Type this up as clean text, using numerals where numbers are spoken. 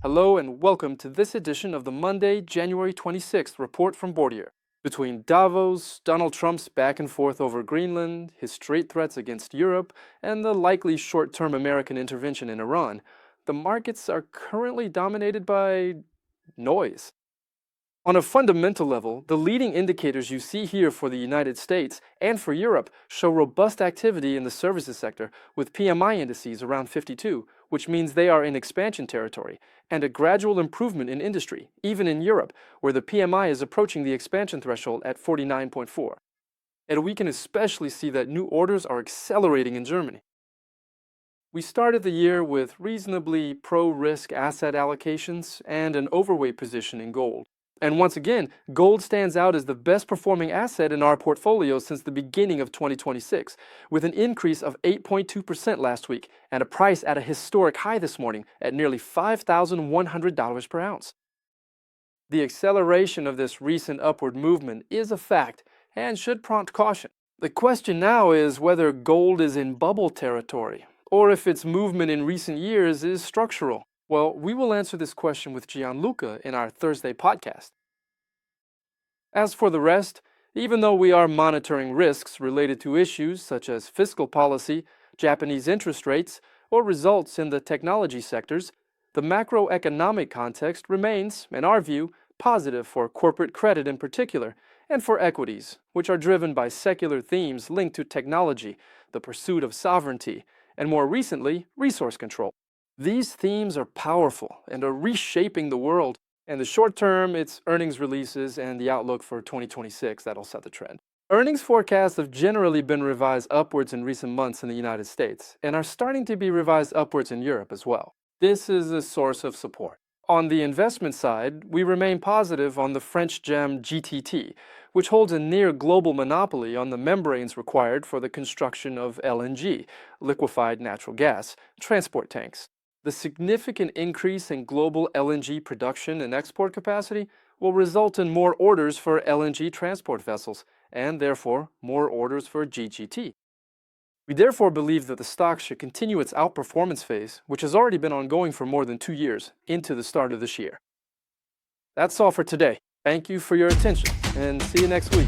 Hello and welcome to this edition of the Monday, January 26th report from Bordier. Between Davos, Donald Trump's back and forth over Greenland, his straight threats against Europe, and the likely short-term American intervention in Iran, the markets are currently dominated by noise. On a fundamental level, the leading indicators you see here for the United States and for Europe show robust activity in the services sector, with PMI indices around 52, which means they are in expansion territory, and a gradual improvement in industry, even in Europe, where the PMI is approaching the expansion threshold at 49.4. And we can especially see that new orders are accelerating in Germany. We started the year with reasonably pro-risk asset allocations and an overweight position in gold. And once again, gold stands out as the best performing asset in our portfolio since the beginning of 2026, with an increase of 8.2% last week and a price at a historic high this morning at nearly $5,100 per ounce. The acceleration of this recent upward movement is a fact and should prompt caution. The question now is whether gold is in bubble territory, or if its movement in recent years is structural. Well, we will answer this question with Gianluca in our Thursday podcast. As for the rest, even though we are monitoring risks related to issues such as fiscal policy, Japanese interest rates, or results in the technology sectors, the macroeconomic context remains, in our view, positive for corporate credit in particular, and for equities, which are driven by secular themes linked to technology, the pursuit of sovereignty, and more recently, resource control. These themes are powerful and are reshaping the world. In the short term, it's earnings releases and the outlook for 2026 that'll set the trend. Earnings forecasts have generally been revised upwards in recent months in the United States and are starting to be revised upwards in Europe as well. This is a source of support. On the investment side, we remain positive on the French gem GTT, which holds a near global monopoly on the membranes required for the construction of LNG, liquefied natural gas, transport tanks. The significant increase in global LNG production and export capacity will result in more orders for LNG transport vessels, and therefore more orders for GGT. We therefore believe that the stock should continue its outperformance phase, which has already been ongoing for more than 2 years, into the start of this year. That's all for today. Thank you for your attention, and see you next week.